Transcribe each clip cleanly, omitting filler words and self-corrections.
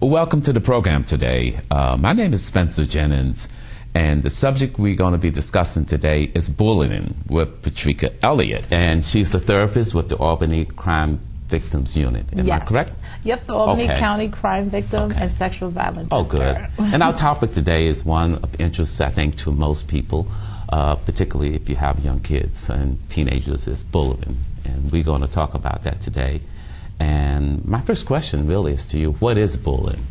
Welcome to the program today. My name is Spencer Jennings, and the subject we're going to be discussing today is bullying with Patricka Elliott. And she's a therapist with the Albany Crime Victims Unit. Am I correct? Yep, the Albany County Crime Victim and Sexual Violence Center. Oh, good. And our topic today is one of interest, I think, to most people, particularly if you have young kids and teenagers, is bullying. And we're going to talk about that today. And my first question really is to you, what is bullying?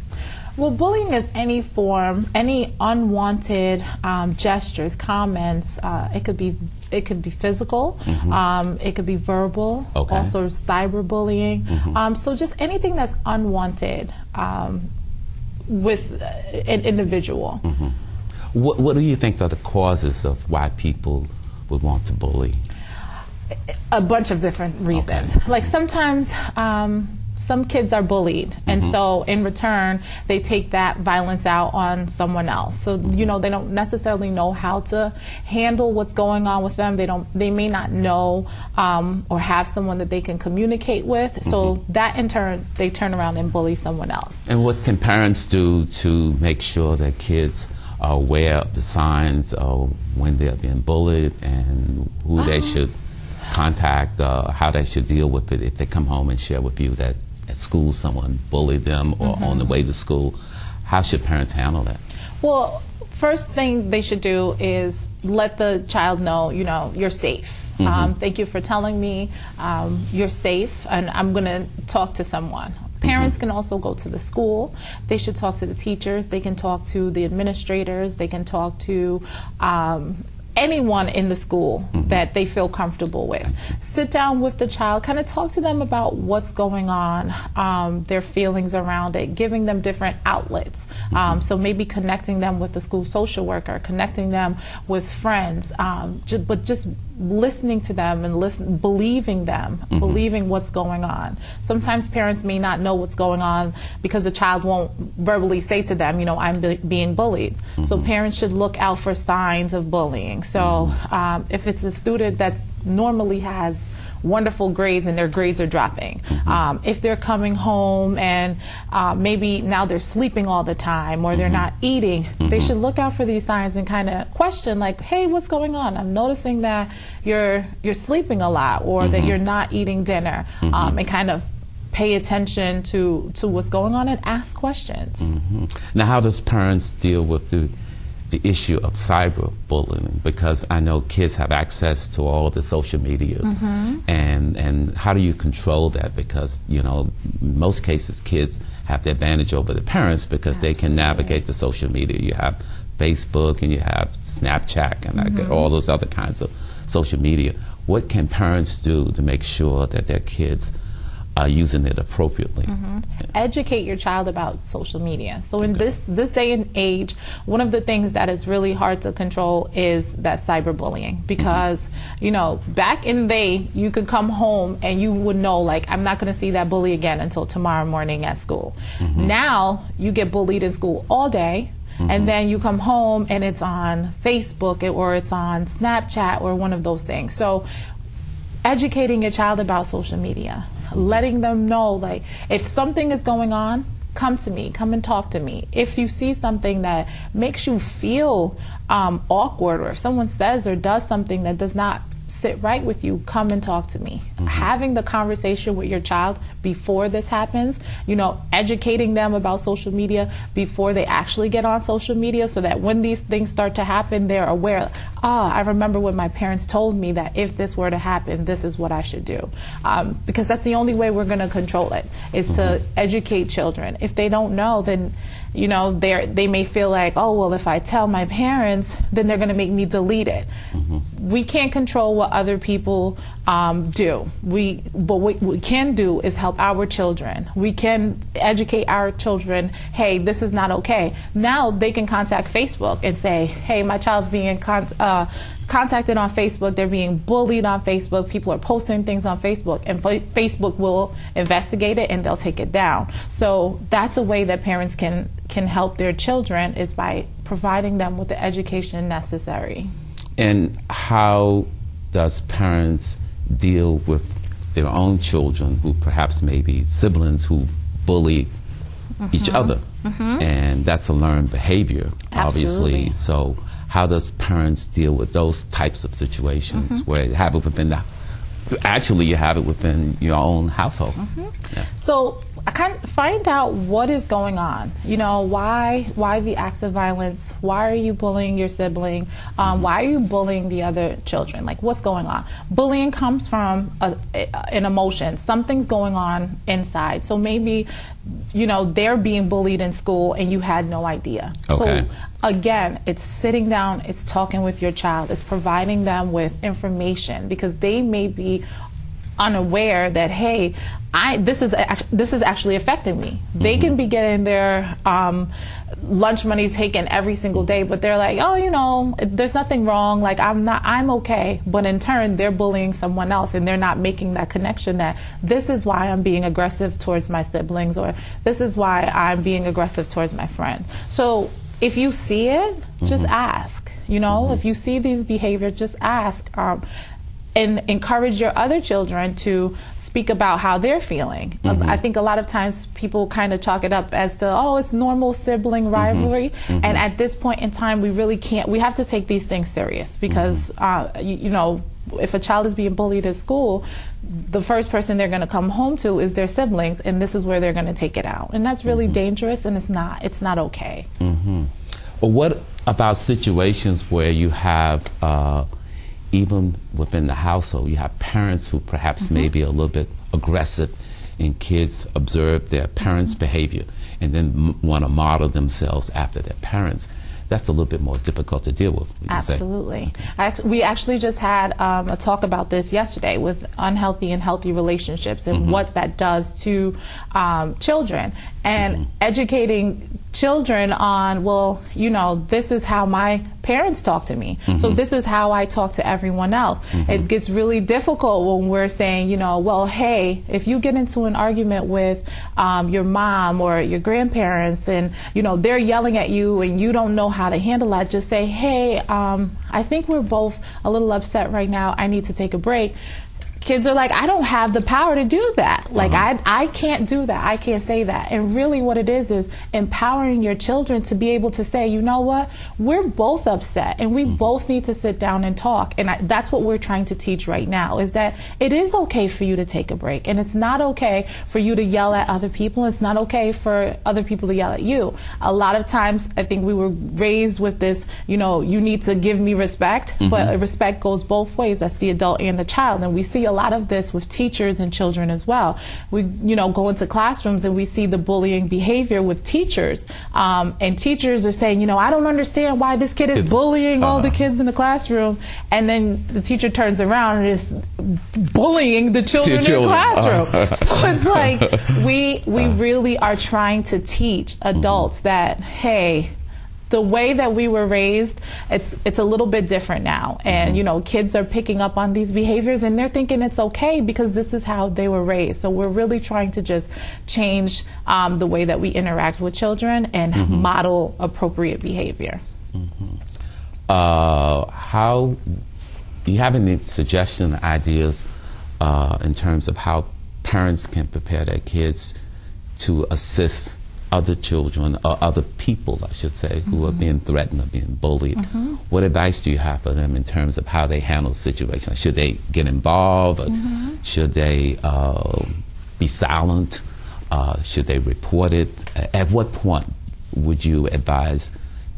Well, bullying is any form, any unwanted gestures, comments. It could be physical, it could be verbal, also cyberbullying. So just anything that's unwanted with an individual. What do you think are the causes of why people would want to bully? A bunch of different reasons. Like sometimes some kids are bullied, and so in return they take that violence out on someone else. So you know, they don't necessarily know how to handle what's going on with them. They may not know or have someone that they can communicate with. So that in turn they turn around and bully someone else. And what can parents do to make sure that kids are aware of the signs of when they're being bullied and who they should contact, how they should deal with it if they come home and share with you that at school someone bullied them or on the way to school? How should parents handle that? Well, first thing they should do is let the child know, you know, you're safe. Thank you for telling me you're safe, and I'm going to talk to someone. Parents can also go to the school. They should talk to the teachers. They can talk to the administrators. They can talk to anyone in the school that they feel comfortable with. Sit down with the child, kind of talk to them about what's going on, their feelings around it, giving them different outlets. So maybe connecting them with the school social worker, connecting them with friends, but just listening to them and believing them, believing what's going on. Sometimes parents may not know what's going on because the child won't verbally say to them, you know, I'm being bullied. So parents should look out for signs of bullying. So if it's a student that normally has wonderful grades and their grades are dropping, if they're coming home and maybe now they're sleeping all the time or they're not eating, they should look out for these signs and kind of question, like, hey, what's going on? I'm noticing that you're sleeping a lot, or that you're not eating dinner, and kind of pay attention to what's going on and ask questions. Now, how does parents deal with the issue of cyberbullying? Because I know kids have access to all the social medias, and how do you control that? Because, you know, in most cases kids have the advantage over the parents because they can navigate the social media. You have Facebook and you have Snapchat and all those other kinds of social media. What can parents do to make sure that their kids are using it appropriately? Educate your child about social media. So in this day and age, one of the things that is really hard to control is that cyberbullying, because you know, back in the day you could come home and you would know, like, I'm not going to see that bully again until tomorrow morning at school. Now you get bullied in school all day, and then you come home and it's on Facebook or it's on Snapchat or one of those things. So educating your child about social media, letting them know, like, if something is going on, come to me, come and talk to me. If you see something that makes you feel awkward, or if someone says or does something that does not sit right with you, come and talk to me. Having the conversation with your child before this happens, you know, educating them about social media before they actually get on social media, so that when these things start to happen, they're aware, I remember when my parents told me that if this were to happen, this is what I should do. Because that's the only way we're going to control it, is to educate children. If they don't know, then, you know, they may feel like, oh, well, if I tell my parents, then they're going to make me delete it. We can't control what other people do. But what we can do is help our children. We can educate our children, hey, this is not okay. Now they can contact Facebook and say, hey, my child's being contacted on Facebook, they're being bullied on Facebook, people are posting things on Facebook, and Facebook will investigate it and they'll take it down. So that's a way that parents can help their children, is by providing them with the education necessary. And how does parents deal with their own children who perhaps maybe siblings who bully each other. And that's a learned behavior, obviously. So how does parents deal with those types of situations where you have it within you have it within your own household? Yeah. So I kind of find out what is going on. You know, why the acts of violence? Why are you bullying your sibling? Why are you bullying the other children? Like, what's going on? Bullying comes from an emotion. Something's going on inside. So maybe, you know, they're being bullied in school and you had no idea. Okay. So again, it's sitting down, it's talking with your child, it's providing them with information, because they may be unaware that, hey, this is actually affecting me. They can be getting their lunch money taken every single day, but they're like, oh, you know, there's nothing wrong, like I'm okay. But in turn, they're bullying someone else, and they're not making that connection that this is why I'm being aggressive towards my siblings, or this is why I'm being aggressive towards my friend. So if you see it, just ask. You know, if you see these behaviors, just ask. And encourage your other children to speak about how they're feeling. I think a lot of times people kind of chalk it up as to, oh, it's normal sibling rivalry. And at this point in time, we really can't. We have to take these things serious, because, you know, if a child is being bullied at school, the first person they're going to come home to is their siblings, and this is where they're going to take it out. And that's really dangerous, and it's not okay. Well, what about situations where you have even within the household, you have parents who perhaps may be a little bit aggressive, and kids observe their parents' behavior and then want to model themselves after their parents? That's a little bit more difficult to deal with. Absolutely. We actually just had a talk about this yesterday with unhealthy and healthy relationships and what that does to children, and educating children on, well, you know, this is how my parents talk to me, so this is how I talk to everyone else. It gets really difficult when we're saying, you know, well, hey, if you get into an argument with your mom or your grandparents, and, you know, they're yelling at you and you don't know how to handle that, just say, hey, I think we're both a little upset right now. I need to take a break. Kids are like, I don't have the power to do that. Like, I can't do that. I can't say that. And really what it is empowering your children to be able to say, you know what, we're both upset and we both need to sit down and talk. And that's what we're trying to teach right now, is that it is okay for you to take a break. And it's not okay for you to yell at other people. It's not okay for other people to yell at you. A lot of times, I think we were raised with this, you know, you need to give me respect, but respect goes both ways. That's the adult and the child. And we see a lot of this with teachers and children as well. We, you know, go into classrooms and we see the bullying behavior with teachers, and teachers are saying, you know, I don't understand why this kid is bullying all the kids in the classroom, and then the teacher turns around and is bullying the children in the classroom. So it's like we really are trying to teach adults that, hey, the way that we were raised, it's a little bit different now. And, you know, kids are picking up on these behaviors and they're thinking it's okay because this is how they were raised. So we're really trying to just change the way that we interact with children and model appropriate behavior. How do you have any suggestions, ideas in terms of how parents can prepare their kids to assist other children or other people, I should say, who are being threatened or being bullied? What advice do you have for them in terms of how they handle situations? Should they get involved? Or should they be silent? Should they report it? At what point would you advise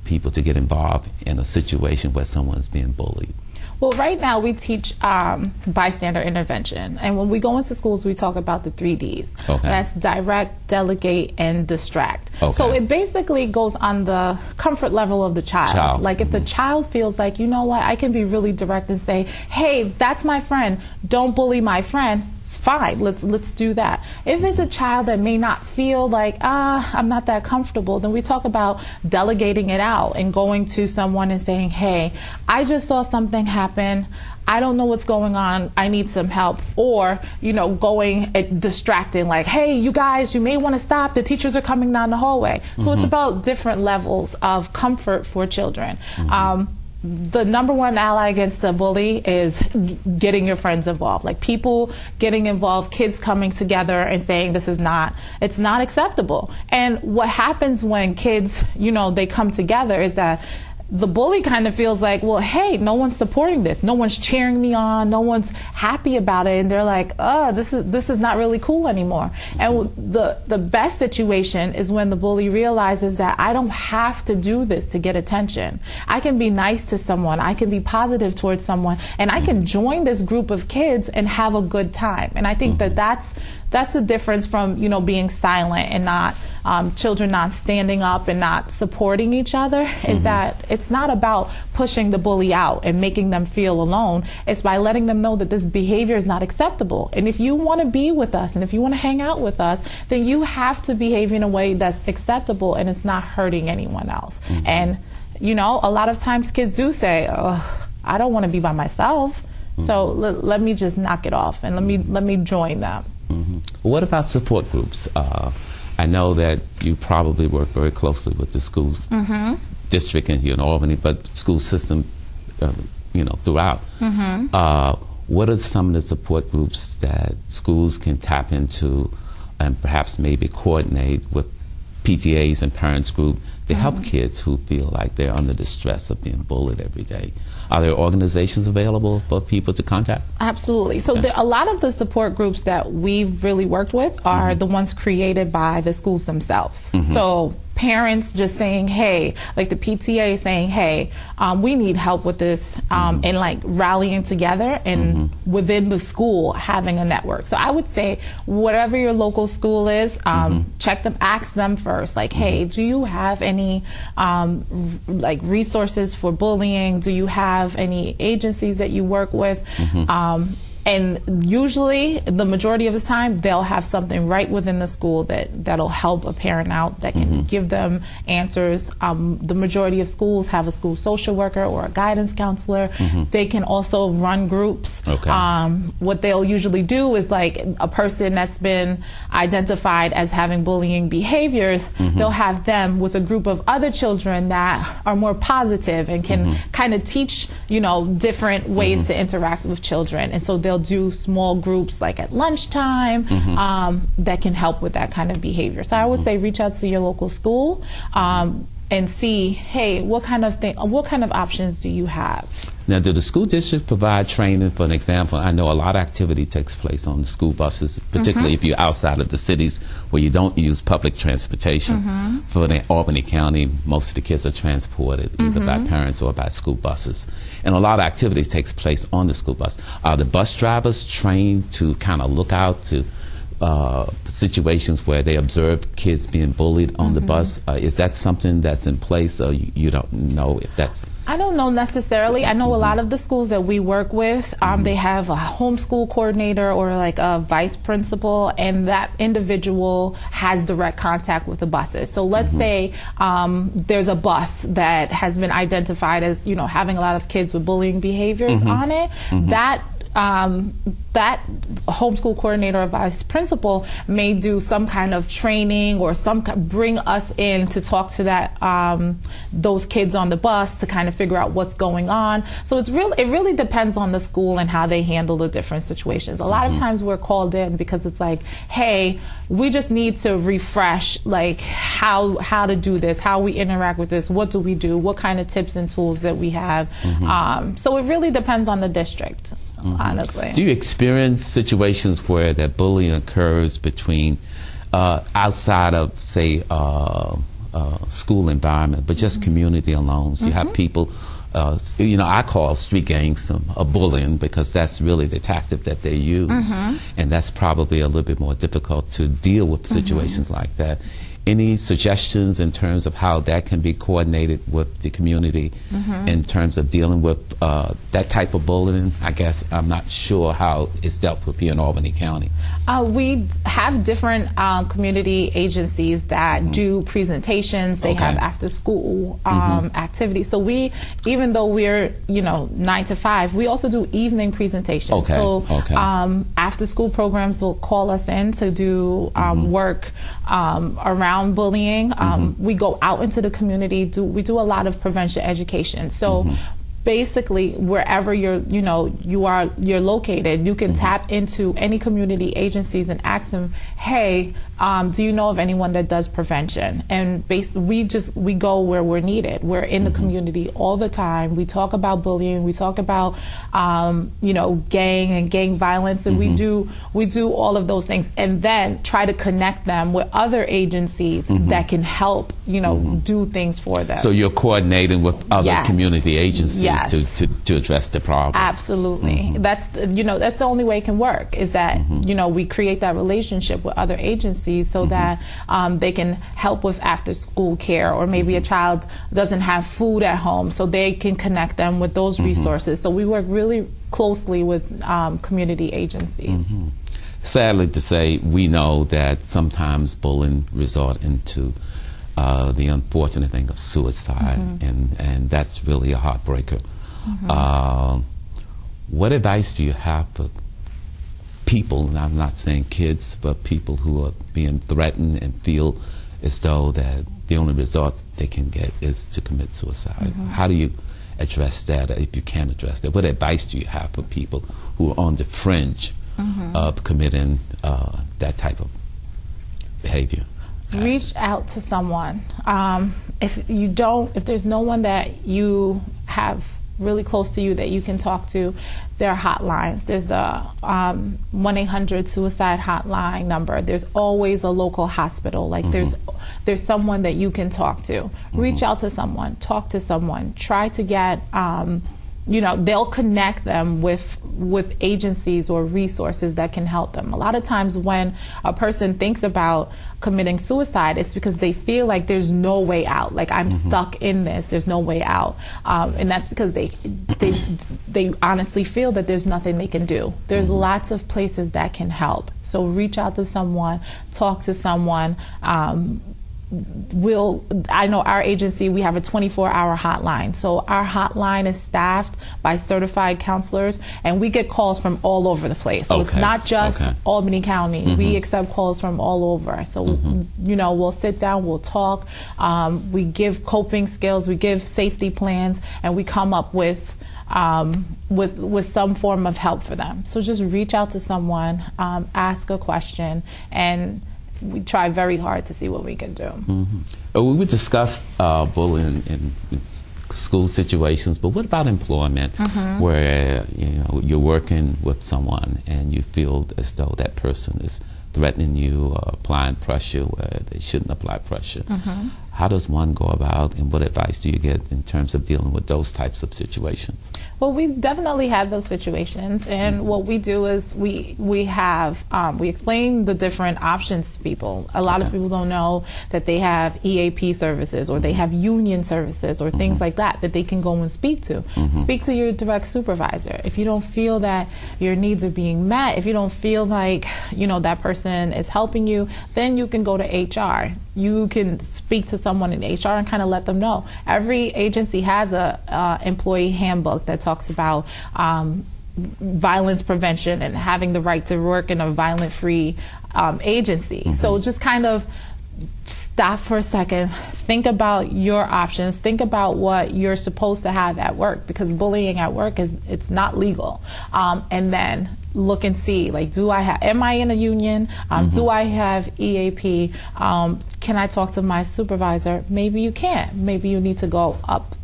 people to get involved in a situation where someone's being bullied? Well, right now we teach bystander intervention. And when we go into schools, we talk about the 3 Ds. That's direct, delegate, and distract. So it basically goes on the comfort level of the child. Like if the child feels like, you know what, I can be really direct and say, hey, that's my friend. Don't bully my friend. Fine, let's do that. If it's a child that may not feel like, I'm not that comfortable, then we talk about delegating it out and going to someone and saying, hey, I just saw something happen. I don't know what's going on. I need some help. Or, you know, going distracting, like, hey, you guys, you may want to stop. The teachers are coming down the hallway. So it's about different levels of comfort for children. the number one ally against a bully is getting your friends involved. Like people getting involved, kids coming together and saying it's not acceptable. And what happens when kids, they come together is that the bully kind of feels like, well, hey, no one's supporting this. No one's cheering me on. No one's happy about it. And they're like, this is not really cool anymore. And the best situation is when the bully realizes that I don't have to do this to get attention. I can be nice to someone. I can be positive towards someone. And I can join this group of kids and have a good time. And I think that's the difference from, being silent and not, children not standing up and not supporting each other, is that it's not about pushing the bully out and making them feel alone. It's by letting them know that this behavior is not acceptable. And if you want to be with us and if you want to hang out with us, then you have to behave in a way that's acceptable and it's not hurting anyone else. And, a lot of times kids do say, I don't want to be by myself. So let me just knock it off and let me join them. What about support groups? I know that you probably work very closely with the schools district here in Albany, but school system, throughout. What are some of the support groups that schools can tap into and perhaps maybe coordinate with PTAs and parents group to help kids who feel like they're under the stress of being bullied every day? Are there organizations available for people to contact? Absolutely. So a lot of the support groups that we've really worked with are the ones created by the schools themselves. So parents just saying, hey, like the PTA saying, hey, we need help with this, and like rallying together and within the school having a network. So I would say whatever your local school is, check them, ask them first, like, hey, do you have any like resources for bullying? Do you have any agencies that you work with? And usually, the majority of the time, they'll have something right within the school that'll help a parent out, that can give them answers. The majority of schools have a school social worker or a guidance counselor. They can also run groups. What they'll usually do is, like, a person that's been identified as having bullying behaviors, they'll have them with a group of other children that are more positive and can kind of teach, different ways to interact with children. And so they'll do small groups like at lunchtime that can help with that kind of behavior. So I would say reach out to your local school and see, hey, what kind of options do you have? Now, do the school district provide training? For an example, I know a lot of activity takes place on the school buses, particularly if you're outside of the cities where you don't use public transportation. For the Albany County, most of the kids are transported either by parents or by school buses. And a lot of activities takes place on the school bus. Are the bus drivers trained to kind of look out to situations where they observe kids being bullied on the bus? Is that something that's in place, or you don't know if that's... I don't know necessarily. I know a lot of the schools that we work with, they have a homeschool coordinator or like a vice principal, and that individual has direct contact with the buses. So let's say there's a bus that has been identified as, having a lot of kids with bullying behaviors on it. That homeschool coordinator or vice principal may do some kind of training or bring us in to talk to those kids on the bus to kind of figure out what's going on. So it really depends on the school and how they handle the different situations. A lot of times we're called in because it's like, hey, we just need to refresh like how to do this, how we interact with this, what do we do, what kind of tips and tools that we have. So it really depends on the district. Honestly. Do you experience situations where that bullying occurs between outside of, say, school environment, but just community alone? You have people, I call street gangs a bullying because that's really the tactic that they use. And that's probably a little bit more difficult to deal with situations like that. Any suggestions in terms of how that can be coordinated with the community in terms of dealing with that type of bullying? I guess I'm not sure how it's dealt with here in Albany County. We have different community agencies that do presentations. They have after school activities. So even though we're 9 to 5, we also do evening presentations. So after school programs will call us in to do work around bullying. We go out into the community. We do a lot of prevention education. So basically wherever you're located, you can tap into any community agencies and ask them, hey, do you know of anyone that does prevention? And we go where we're needed. We're in the community all the time. We talk about bullying. We talk about gang and gang violence, and we do all of those things, and then try to connect them with other agencies that can help do things for them. So you're coordinating with other community agencies to address the problem. Absolutely. That's the only way it can work, is that we create that relationship with other agencies so that they can help with after school care, or maybe a child doesn't have food at home, so they can connect them with those resources. So we work really closely with community agencies. Sadly to say, we know that sometimes bullying resort into the unfortunate thing of suicide, and that's really a heartbreaker. What advice do you have for people, and I'm not saying kids, but people who are being threatened and feel as though that the only resort they can get is to commit suicide? How do you address that, if you can address that? What advice do you have for people who are on the fringe of committing that type of behavior? Reach out to someone. If there's no one that you have really close to you that you can talk to, there are hotlines. There's the 1-800-suicide hotline number. There's always a local hospital. Like there's someone that you can talk to. Reach out to someone. Talk to someone. Try to get they'll connect them with agencies or resources that can help them. A lot of times when a person thinks about committing suicide, it's because they feel like there's no way out. Like, I'm stuck in this, there's no way out. And that's because they honestly feel that there's nothing they can do. There's lots of places that can help. So reach out to someone, talk to someone. I know our agency, we have a 24-hour hotline. So our hotline is staffed by certified counselors, and we get calls from all over the place. So it's not just Albany County. We accept calls from all over. So, we'll sit down, we'll talk, we give coping skills, we give safety plans, and we come up with some form of help for them. So just reach out to someone, ask a question, and we try very hard to see what we can do. We discussed bullying in school situations, but what about employment, where you're working with someone and you feel as though that person is threatening you or applying pressure where they shouldn't apply pressure? How does one go about, and what advice do you get in terms of dealing with those types of situations? Well, we've definitely had those situations, and what we do is we explain the different options to people. A lot of people don't know that they have EAP services, or they have union services, or things like that they can go and speak to. Speak to your direct supervisor. If you don't feel that your needs are being met, if you don't feel like that person is helping you, then you can go to HR. You can speak to someone in HR and kind of let them know. Every agency has a employee handbook that talks about violence prevention and having the right to work in a violent-free agency. So just kind of stop for a second, think about your options, think about what you're supposed to have at work, because bullying at work it's not legal. And then look and see, like, am I in a union? Do I have EAP? Can I talk to my supervisor? Maybe you can't. Maybe you need to go up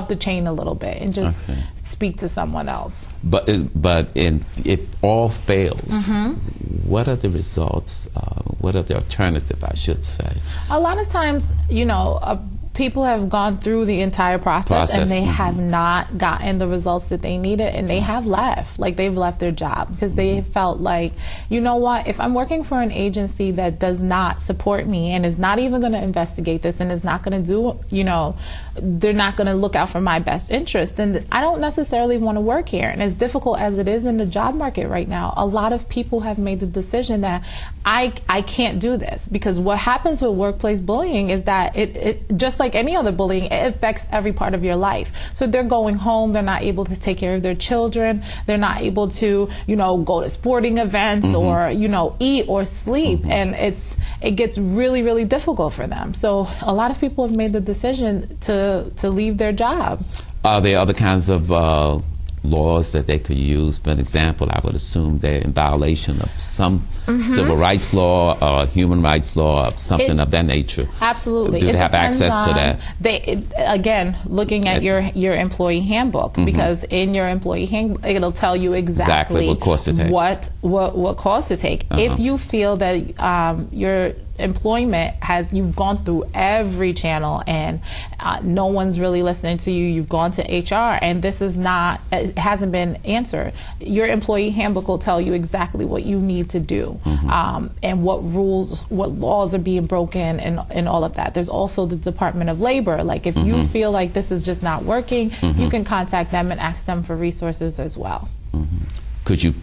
the chain a little bit and just speak to someone else. But if all fails, what are the results? What are the alternatives, I should say? A lot of times, people have gone through the entire process and they have not gotten the results that they needed, and they have left. Like, they've left their job because they felt like, you know what, if I'm working for an agency that does not support me and is not even going to investigate this and is not going to do, they're not going to look out for my best interest, then I don't necessarily want to work here. And as difficult as it is in the job market right now, a lot of people have made the decision that I can't do this, because what happens with workplace bullying is that it just like any other bullying, it affects every part of your life. So they're going home, they're not able to take care of their children, they're not able to, go to sporting events or, eat or sleep. And it gets really, really difficult for them. So a lot of people have made the decision to leave their job. Are there other kinds of laws that they could use? For an example, I would assume they're in violation of some civil rights law or human rights law or something of that nature. Absolutely. Do they have access to that? Again, looking at your employee handbook, because in your employee handbook, it'll tell you exactly what course to take. What course to take. If you feel that your employment you've gone through every channel and no one's really listening to you, you've gone to HR and it hasn't been answered, your employee handbook will tell you exactly what you need to do, and what laws are being broken, and all of that. There's also the Department of Labor. Like if you feel like this is just not working, you can contact them and ask them for resources as well. Could you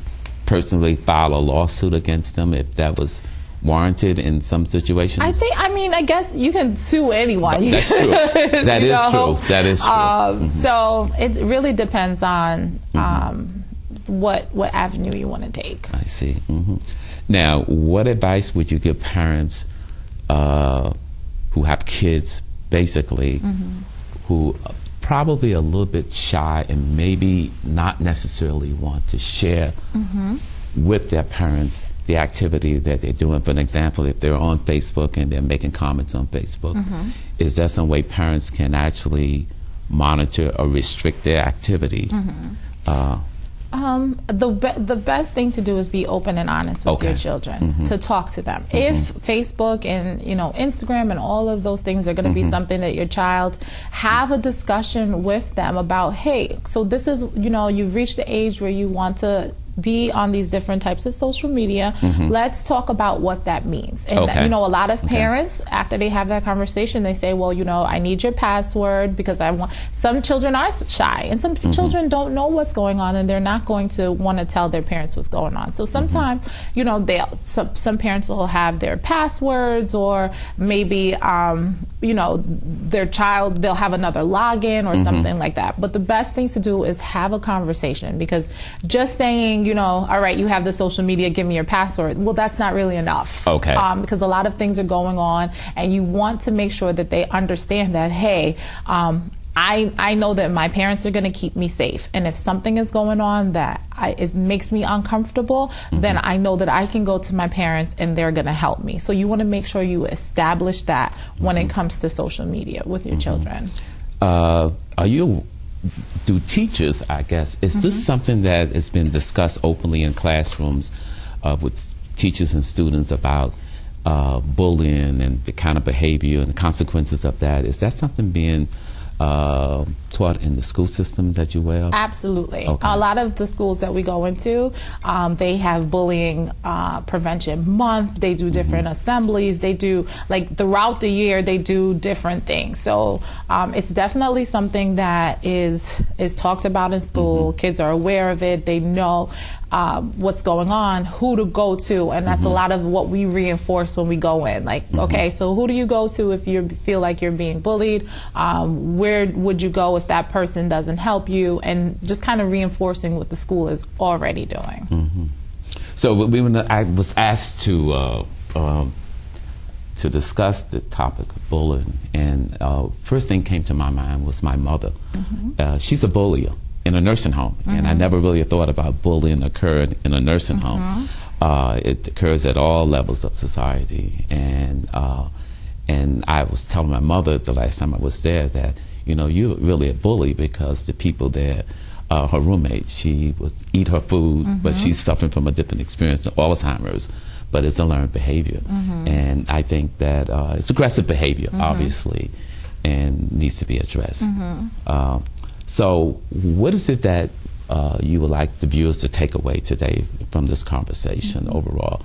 personally file a lawsuit against them if that was warranted in some situations? I guess you can sue anyone. That's true. That is true. So it really depends on what avenue you want to take. I see. Now, what advice would you give parents who have kids, basically, who are probably a little bit shy and maybe not necessarily want to share with their parents the activity that they're doing? For an example, if they're on Facebook and they're making comments on Facebook, is there some way parents can actually monitor or restrict their activity? The best thing to do is be open and honest with your children, to talk to them. If Facebook and Instagram and all of those things are going to be something that your child, have a discussion with them about, hey, so this is, you've reached the age where you want to be on these different types of social media. Let's talk about what that means. And a lot of parents, after they have that conversation, they say, well, I need your password because some children are shy and some children don't know what's going on and they're not going to want to tell their parents what's going on. So sometimes, some parents will have their passwords, or maybe, their child, they'll have another login or something like that. But the best thing to do is have a conversation, because just saying, all right, you have the social media, give me your password. Well, that's not really enough. Because a lot of things are going on, and you want to make sure that they understand that, hey, I know that my parents are going to keep me safe. And if something is going on that it makes me uncomfortable, then I know that I can go to my parents and they're going to help me. So you want to make sure you establish that when it comes to social media with your children. Do teachers, I guess, is this something that has been discussed openly in classrooms with teachers and students about bullying and the kind of behavior and the consequences of that? Is that something being taught in the school system that you wear? Absolutely. A lot of the schools that we go into, they have bullying prevention month. They do different assemblies. They do, throughout the year, they do different things. So it's definitely something that is talked about in school. Kids are aware of it. They know what's going on, who to go to, and that's a lot of what we reinforce when we go in. Okay, so who do you go to if you feel like you're being bullied? Where would you go if that person doesn't help you? And just kind of reinforcing what the school is already doing. So I was asked to discuss the topic of bullying, and first thing came to my mind was my mother. She's a bullier in a nursing home, and I never really thought about bullying occurred in a nursing home. It occurs at all levels of society, and I was telling my mother the last time I was there that you're really a bully, because the people there, her roommate, she would eat her food, but she's suffering from a different experience, Alzheimer's, but it's a learned behavior, and I think that it's aggressive behavior, obviously, and needs to be addressed. So what is it that you would like the viewers to take away today from this conversation overall?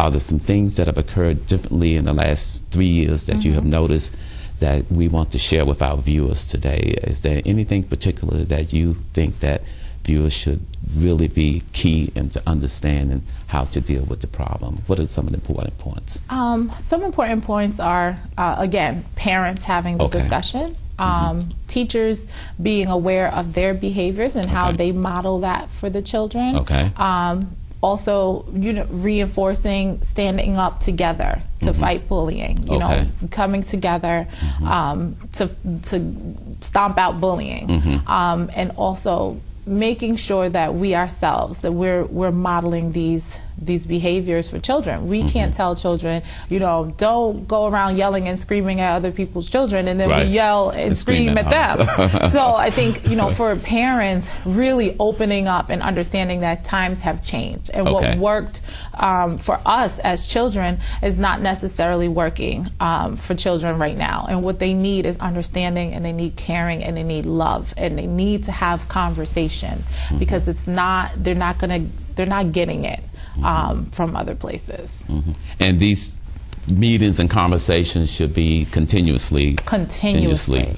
Are there some things that have occurred differently in the last 3 years that you have noticed that we want to share with our viewers today? Is there anything particular that you think that viewers should really be key in to understanding how to deal with the problem? What are some of the important points? Some important points are, again, parents having the discussion. Teachers being aware of their behaviors and how they model that for the children. also, reinforcing standing up together to fight bullying. You know, coming together to stomp out bullying, and also making sure that we ourselves, that we're modeling these behaviors for children. We can't tell children, don't go around yelling and screaming at other people's children, and then we yell and scream at them. So I think, for parents, really opening up and understanding that times have changed, and what worked for us as children is not necessarily working for children right now. And what they need is understanding, and they need caring, and they need love, and they need to have conversations, because they're not getting it from other places. And these meetings and conversations should be continuously.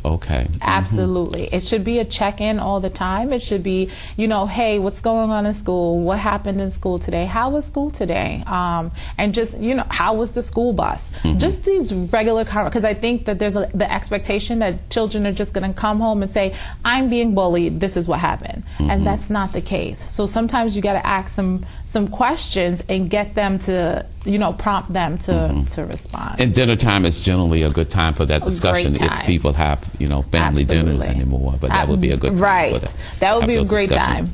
Okay. Absolutely. It should be a check-in all the time. It should be, hey, what's going on in school? What happened in school today? How was school today? And just, how was the school bus? Just these regular because I think that there's the expectation that children are just going to come home and say, I'm being bullied, this is what happened. And that's not the case. So sometimes you got to ask some questions and get them to, prompt them to respond. And dinner time is generally a good time for that discussion if people have, family dinners anymore. But that would be a good time for that. That would be a great time.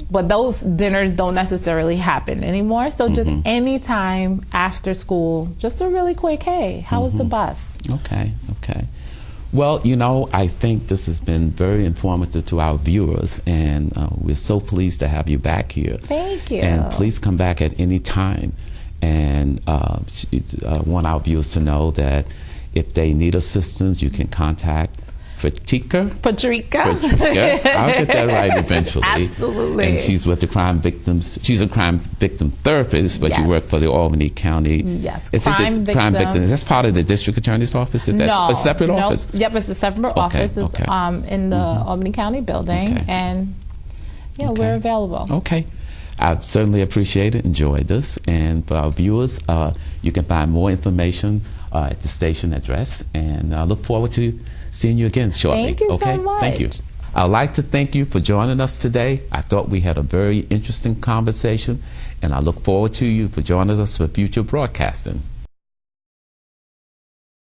But those dinners don't necessarily happen anymore. So just any time after school, just a really quick, hey, how was the bus? Okay. Well, I think this has been very informative to our viewers, and we're so pleased to have you back here. Thank you. And please come back at any time. And want our viewers to know that if they need assistance, you can contact Patricka. I'll get that right eventually. Absolutely. And she's with the crime victims. She's a crime victim therapist, but you work for the Albany County. Yes. Crime victim. That's part of the district attorney's office. Is that a separate office? Yep, it's a separate office. It's in the Albany County building, and we're available. Okay. I certainly appreciate it, enjoyed this. And for our viewers, you can find more information at the station address. And I look forward to seeing you again shortly. Thank you so much. Thank you. I'd like to thank you for joining us today. I thought we had a very interesting conversation, and I look forward to you for joining us for future broadcasting.